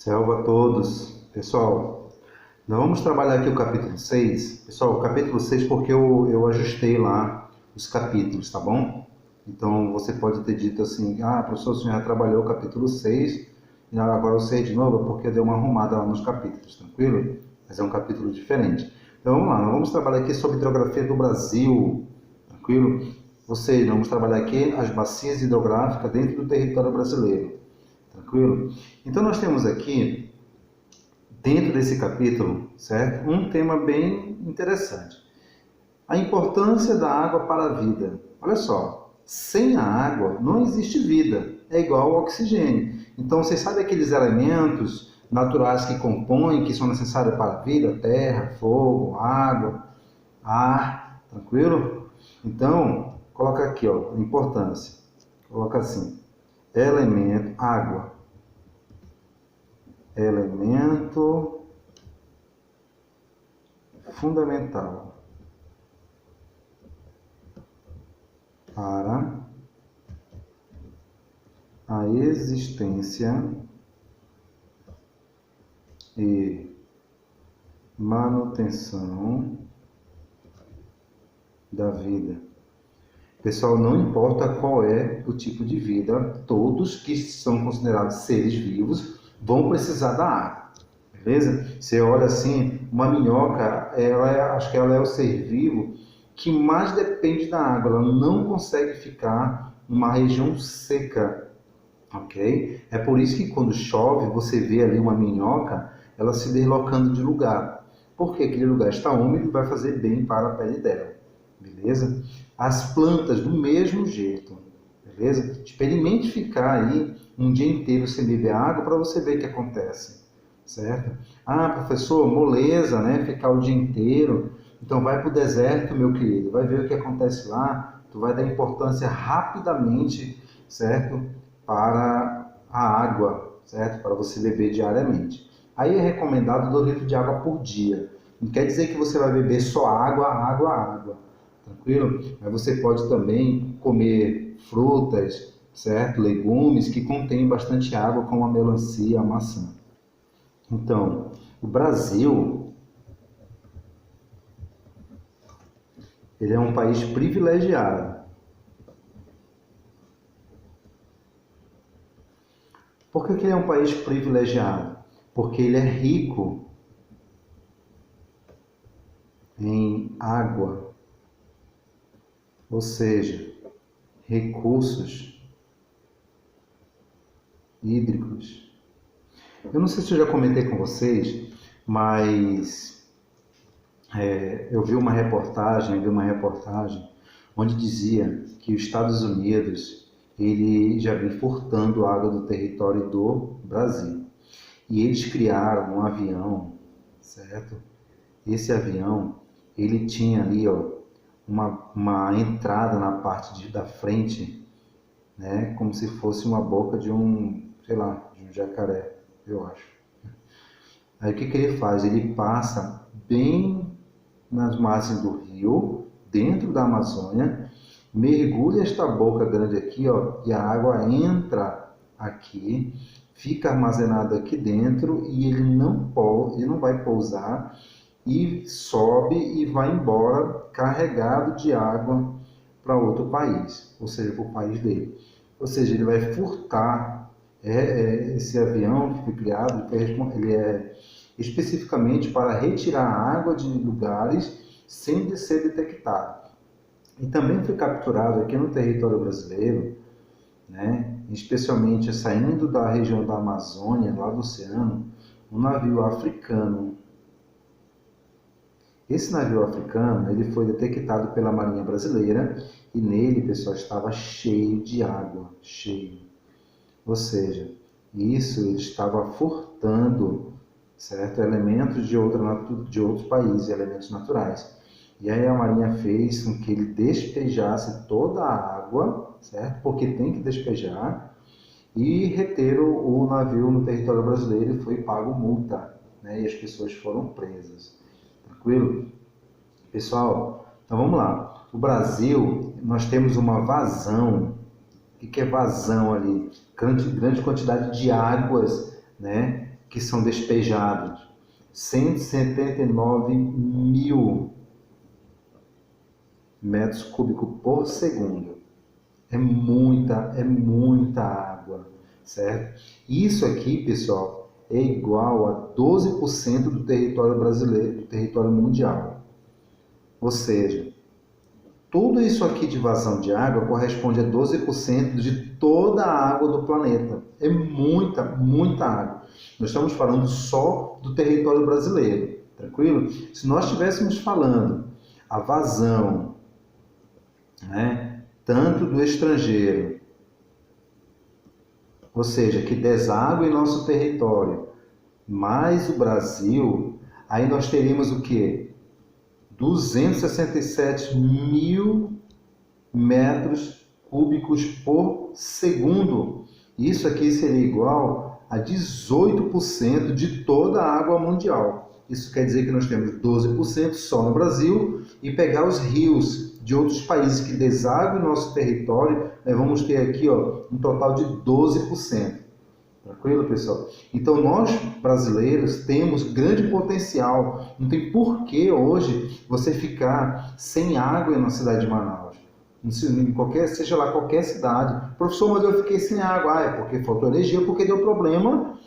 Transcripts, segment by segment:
Salve a todos. Pessoal, nós vamos trabalhar aqui o capítulo 6. Pessoal, o capítulo 6 porque eu ajustei lá os capítulos, tá bom? Então você pode ter dito assim, professor, o senhor já trabalhou o capítulo 6 e agora eu sei de novo porque eu dei uma arrumada lá nos capítulos, tranquilo? Mas é um capítulo diferente. Então vamos lá, nós vamos trabalhar aqui sobre hidrografia do Brasil, tranquilo? Ou seja, vamos trabalhar aqui as bacias hidrográficas dentro do território brasileiro. Tranquilo? Então nós temos aqui, dentro desse capítulo, certo? Um tema bem interessante. A importância da água para a vida. Olha só, sem a água não existe vida, é igual ao oxigênio. Então vocês sabem aqueles elementos naturais que compõem, que são necessários para a vida? Terra, fogo, água, ar, tranquilo? Então, coloca aqui, ó, a importância. Coloca assim, elemento, água. Elemento fundamental para a existência e manutenção da vida. Pessoal, não importa qual é o tipo de vida, todos que são considerados seres vivos vão precisar da água, beleza? Você olha assim, uma minhoca, acho que ela é o ser vivo que mais depende da água, ela não consegue ficar numa região seca, ok? É por isso que quando chove, você vê ali uma minhoca, ela se deslocando de lugar, porque aquele lugar está úmido e vai fazer bem para a pele dela, beleza? As plantas do mesmo jeito, beleza? Experimente ficar aí um dia inteiro sem beber água para você ver o que acontece, certo? Professor, moleza, né? Ficar o dia inteiro. Então vai para o deserto, meu querido, vai ver o que acontece lá, tu vai dar importância rapidamente, certo? Para a água, certo? Para você beber diariamente. Aí é recomendado 2 litros de água por dia. Não quer dizer que você vai beber só água. Tranquilo? Mas você pode também comer frutas, certo? Legumes que contêm bastante água, como a melancia, a maçã. Então, o Brasil, ele é um país privilegiado. Por que ele é um país privilegiado? Porque ele é rico em água, ou seja, recursos hídricos. Eu não sei se eu já comentei com vocês, mas eu vi uma reportagem onde dizia que os Estados Unidos ele já vem furtando água do território do Brasil. E eles criaram um avião, certo? Esse avião, ele tinha ali, ó, uma entrada na parte da frente, né? Como se fosse uma boca de um, sei lá, de um jacaré, eu acho. Aí o que ele faz? Ele passa bem nas margens do rio, dentro da Amazônia, mergulha esta boca grande aqui, ó, e a água entra aqui, fica armazenada aqui dentro e ele não vai pousar e sobe e vai embora carregado de água para outro país, ou seja, para o país dele. Ou seja, ele vai furtar esse avião que foi criado, ele é especificamente para retirar água de lugares sem ser detectado. E também foi capturado aqui no território brasileiro, né, especialmente saindo da região da Amazônia, lá do oceano, um navio africano. Esse navio africano, ele foi detectado pela Marinha Brasileira e nele, pessoal, estava cheio de água, cheio. Ou seja, isso ele estava furtando, certo, elementos de outros países, elementos naturais. E aí a Marinha fez com que ele despejasse toda a água, certo? Porque tem que despejar, e reter o navio no território brasileiro e foi pago multa, né? E as pessoas foram presas. Tranquilo? Pessoal, então vamos lá. O Brasil, nós temos uma vazão. O que é vazão ali? Grande quantidade de águas, né? que são despejados. 179 mil metros cúbicos por segundo. É muita água, certo? Isso aqui, pessoal, é igual a 12% do território brasileiro, do território mundial. Ou seja, tudo isso aqui de vazão de água corresponde a 12% de toda a água do planeta. É muita água. Nós estamos falando só do território brasileiro, tranquilo? Se nós estivéssemos falando a vazão, né, tanto do estrangeiro, ou seja, que deságua em nosso território, mais o Brasil, aí nós teríamos o quê? 267 mil metros cúbicos por segundo. Isso aqui seria igual a 18% de toda a água mundial. Isso quer dizer que nós temos 12% só no Brasil, e pegar os rios de outros países que desaguam em nosso território, nós vamos ter aqui um total de 12%. Tranquilo, pessoal? Então, nós, brasileiros, temos grande potencial. Não tem porquê hoje você ficar sem água na cidade de Manaus. Seja lá qualquer cidade. Professor, mas eu fiquei sem água. É porque faltou energia, porque deu problema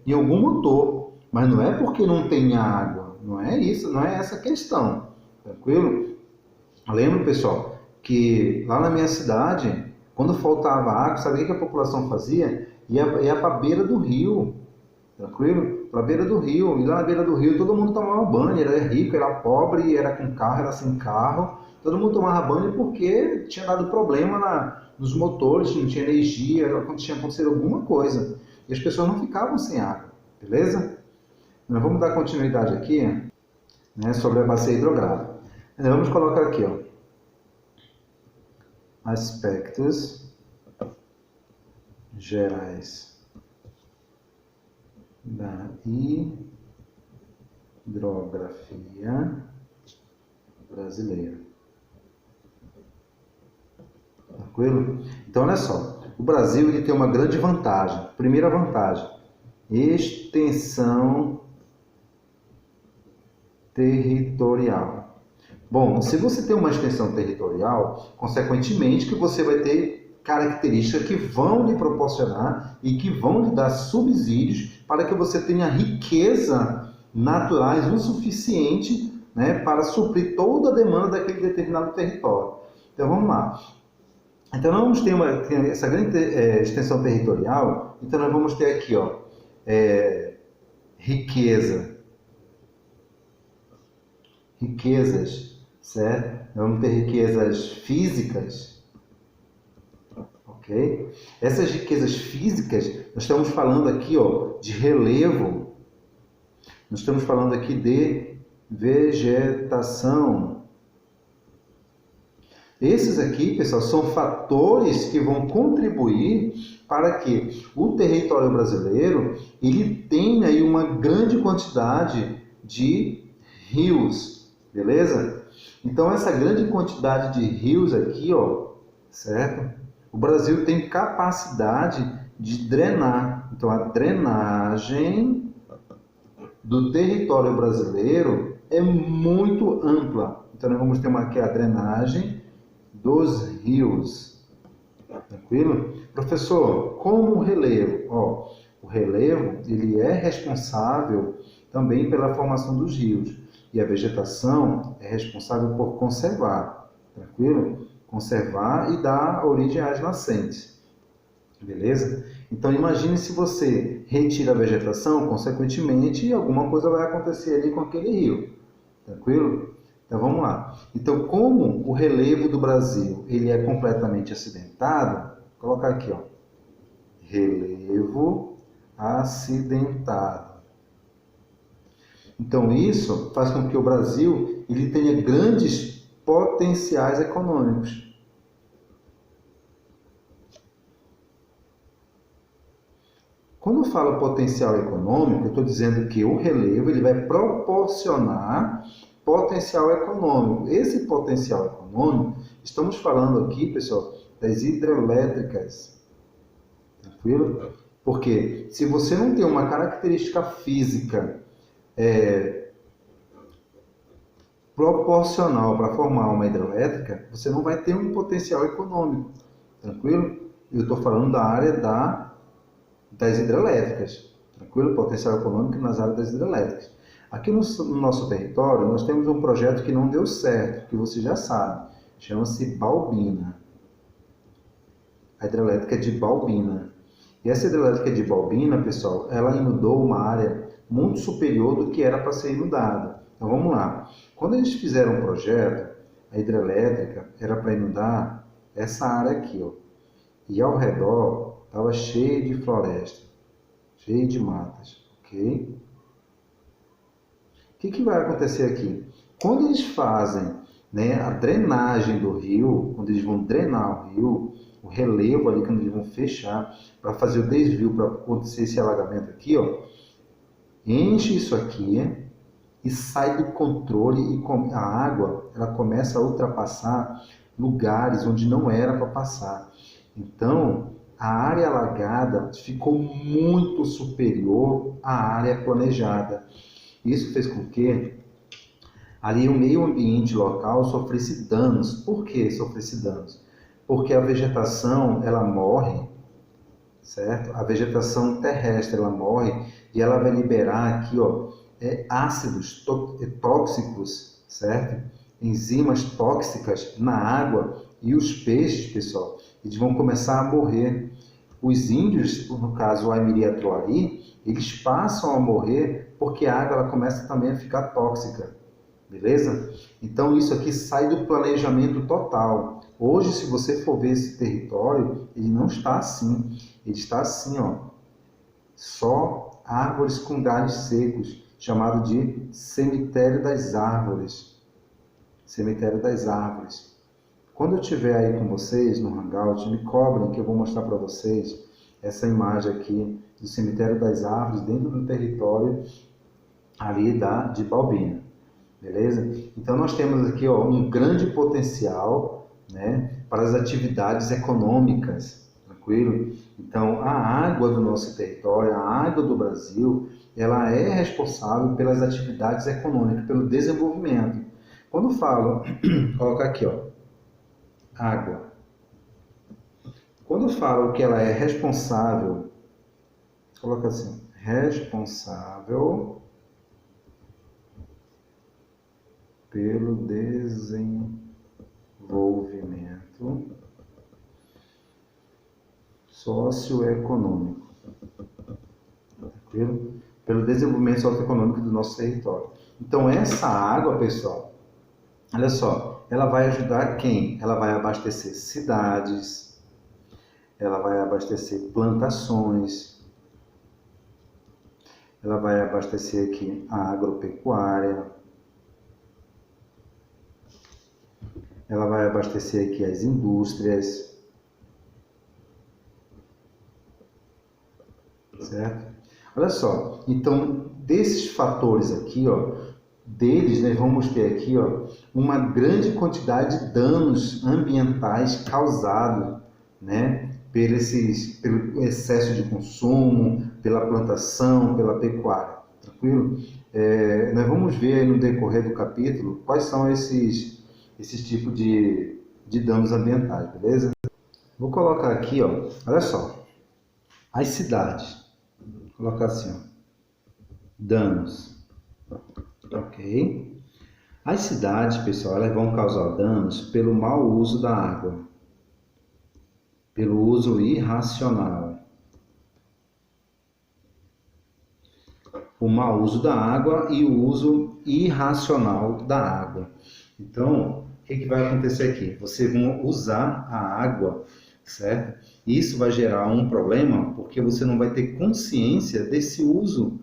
em algum motor. Mas não é porque não tem água. Não é isso, não é essa a questão. Tranquilo? Lembra, pessoal, que lá na minha cidade, quando faltava água, sabe o que a população fazia? Ia para a beira do rio, tranquilo? Para a beira do rio. E lá na beira do rio todo mundo tomava banho. Era rico, era pobre, era com carro, era sem carro. Todo mundo tomava banho porque tinha dado problema nos motores, não tinha energia, tinha acontecido alguma coisa. E as pessoas não ficavam sem água, beleza? Nós vamos dar continuidade aqui, né, sobre a bacia hidrográfica. Nós vamos colocar aqui, aspectos gerais da hidrografia brasileira. Tranquilo? Então, olha só. O Brasil ele tem uma grande vantagem. Primeira vantagem, extensão territorial. Bom, se você tem uma extensão territorial, consequentemente que você vai ter características que vão lhe proporcionar e que vão lhe dar subsídios para que você tenha riqueza naturais o suficiente, né, para suprir toda a demanda daquele determinado território. Então vamos lá. Então nós vamos ter essa grande extensão territorial. Então nós vamos ter aqui riquezas, certo? Nós vamos ter riquezas físicas. Okay? Essas riquezas físicas, nós estamos falando aqui de relevo, nós estamos falando aqui de vegetação. Esses aqui, pessoal, são fatores que vão contribuir para que o território brasileiro ele tenha aí uma grande quantidade de rios, beleza? Então, essa grande quantidade de rios aqui, certo? O Brasil tem capacidade de drenar. Então, a drenagem do território brasileiro é muito ampla. Então, nós vamos ter aqui a drenagem dos rios. Tranquilo? Professor, como o relevo? O relevo ele é responsável também pela formação dos rios. E a vegetação é responsável por conservar. Tranquilo? Conservar e dar origem às nascentes, beleza? Então imagine se você retira a vegetação, consequentemente alguma coisa vai acontecer ali com aquele rio, tranquilo? Então vamos lá. Então como o relevo do Brasil ele é completamente acidentado, vou colocar aqui, relevo acidentado. Então isso faz com que o Brasil ele tenha grandes potenciais econômicos. Quando eu falo potencial econômico, eu estou dizendo que o relevo ele vai proporcionar potencial econômico. Esse potencial econômico, estamos falando aqui, pessoal, das hidrelétricas. Tranquilo? Porque se você não tem uma característica física proporcional para formar uma hidrelétrica, você não vai ter um potencial econômico, tranquilo? Eu estou falando da área das hidrelétricas, tranquilo? Potencial econômico nas áreas das hidrelétricas. Aqui no nosso território, nós temos um projeto que não deu certo, que você já sabe, chama-se Balbina, a hidrelétrica de Balbina. E essa hidrelétrica de Balbina, pessoal, ela inundou uma área muito superior do que era para ser inundada. Então vamos lá. Quando eles fizeram o projeto, a hidrelétrica era para inundar essa área aqui, ó. E ao redor estava cheio de floresta, cheio de matas, ok? O que vai acontecer aqui? Quando eles fazem, né, a drenagem do rio, quando eles vão drenar o rio, o relevo ali, quando eles vão fechar, para fazer o desvio, para acontecer esse alagamento aqui, ó, enche isso aqui e sai do controle e a água ela começa a ultrapassar lugares onde não era para passar. Então, a área alagada ficou muito superior à área planejada. Isso fez com que ali o meio ambiente local sofresse danos. Por que sofresse danos? Porque a vegetação ela morre, certo? A vegetação terrestre ela morre e ela vai liberar aqui, ó, ácidos tóxicos, certo? Enzimas tóxicas na água e os peixes, pessoal, eles vão começar a morrer. Os índios, no caso o Aimiri Atuari, eles passam a morrer porque a água ela começa também a ficar tóxica, beleza? Então isso aqui sai do planejamento total. Hoje, se você for ver esse território, ele não está assim. Ele está assim, ó, só árvores com galhos secos, chamado de cemitério das árvores. Cemitério das árvores. Quando eu estiver aí com vocês no Hangout, me cobrem que eu vou mostrar para vocês essa imagem aqui do cemitério das árvores dentro do território ali de Balbina, beleza? Então nós temos aqui, ó, um grande potencial, né, para as atividades econômicas, tranquilo? Então a água do nosso território, a água do Brasil, ela é responsável pelas atividades econômicas, pelo desenvolvimento. Quando eu falo, coloca aqui, ó, água. Quando eu falo que ela é responsável, coloca assim, responsável pelo desenvolvimento socioeconômico, tranquilo? Pelo desenvolvimento socioeconômico do nosso território. Então essa água, pessoal, olha só, ela vai ajudar quem? Ela vai abastecer cidades, ela vai abastecer plantações, ela vai abastecer aqui a agropecuária, ela vai abastecer aqui as indústrias, certo? Olha só, então desses fatores aqui, ó, deles nós vamos ter aqui, ó, uma grande quantidade de danos ambientais causados, né, pelo excesso de consumo, pela plantação, pela pecuária, tranquilo? Nós vamos ver aí no decorrer do capítulo quais são esses tipos de danos ambientais, beleza? Vou colocar aqui, ó, olha só, as cidades, vou colocar assim, ó, danos, ok? As cidades, pessoal, elas vão causar danos pelo mau uso da água, pelo uso irracional. O mau uso da água e o uso irracional da água. Então, o que vai acontecer aqui? Você vai usar a água, certo? Isso vai gerar um problema porque você não vai ter consciência desse uso.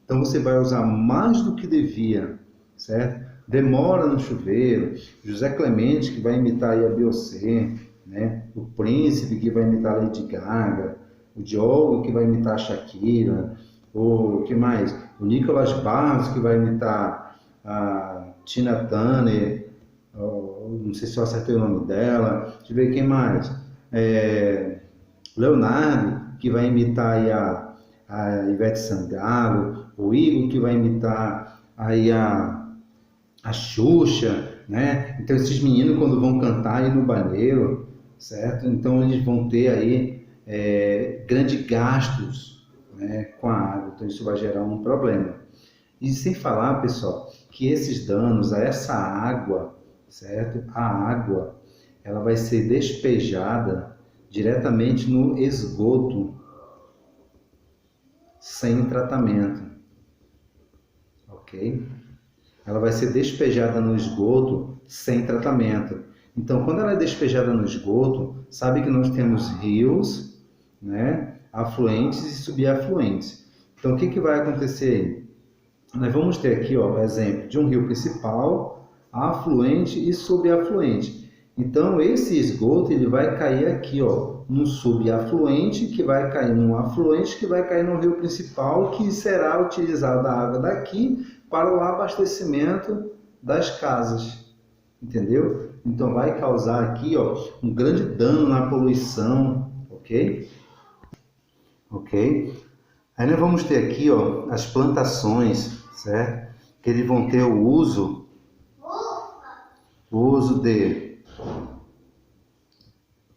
Então, você vai usar mais do que devia, certo? Demora no chuveiro. José Clemente, que vai imitar aí a Beyoncé, né? O Príncipe, que vai imitar a Lady Gaga, o Diogo, que vai imitar a Shakira, o que mais? O Nicolas Barros, que vai imitar a Tina Turner, não sei se eu acertei o nome dela, deixa eu ver quem mais. Leonardo, que vai imitar aí a Ivete Sangalo, o Igor, que vai imitar aí a Xuxa, né? Então esses meninos quando vão cantar aí no banheiro, certo? Então eles vão ter aí grandes gastos, né, com a água, então isso vai gerar um problema. E sem falar, pessoal, que esses danos a essa água, certo? A água, ela vai ser despejada diretamente no esgoto, sem tratamento, ok? Ela vai ser despejada no esgoto sem tratamento. Então, quando ela é despejada no esgoto, sabe que nós temos rios, né, afluentes e subafluentes. Então, o que que vai acontecer aí? Nós vamos ter aqui, ó, o exemplo de um rio principal, afluente e subafluente. Então, esse esgoto ele vai cair aqui, ó, no subafluente, que vai cair no afluente, que vai cair no rio principal, que será utilizada a água daqui para o abastecimento das casas, entendeu? Então, vai causar aqui, ó, um grande dano na poluição, ok? Ok? Aí nós vamos ter aqui, ó, as plantações, certo? Que eles vão ter o uso de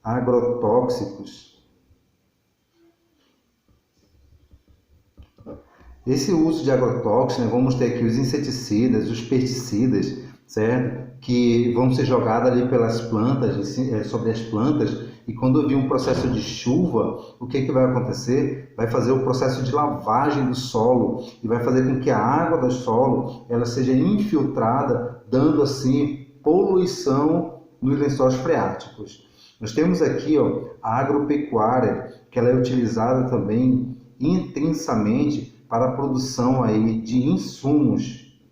agrotóxicos. Esse uso de agrotóxicos, né, vamos ter aqui os inseticidas, os pesticidas, certo? Que vão ser jogados ali pelas plantas, sobre as plantas, e quando vir um processo de chuva, o que que vai acontecer? Vai fazer o processo de lavagem do solo e vai fazer com que a água do solo ela seja infiltrada, dando assim poluição nos lençóis freáticos. Nós temos aqui, ó, a agropecuária, que ela é utilizada também intensamente para a produção aí de insumos,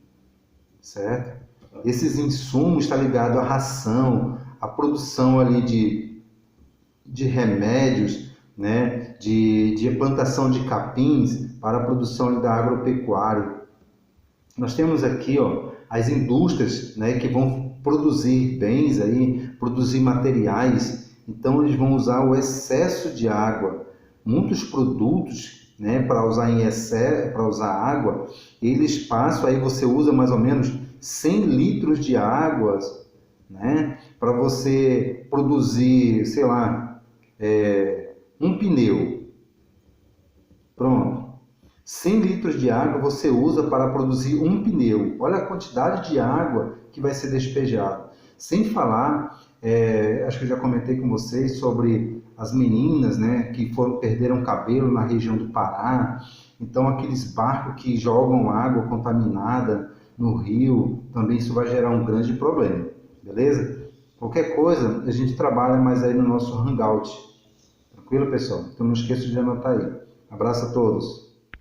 certo? Esses insumos estão ligados à ração, à produção ali de remédios, né? de plantação de capins para a produção da agropecuária. Nós temos aqui, ó, as indústrias, né, que vão produzir bens aí, produzir materiais, então eles vão usar o excesso de água. Muitos produtos, né, para usar em excesso, para usar água, eles passam, aí você usa mais ou menos 100 litros de água, né, para você produzir, sei lá, um pneu. Pronto. 100 litros de água você usa para produzir um pneu. Olha a quantidade de água que vai ser despejada. Sem falar, acho que eu já comentei com vocês sobre as meninas, né, que perderam cabelo na região do Pará. Então, aqueles barcos que jogam água contaminada no rio, também isso vai gerar um grande problema, beleza? Qualquer coisa, a gente trabalha mais aí no nosso Hangout. Tranquilo, pessoal? Então, não esqueça de anotar aí. Abraço a todos.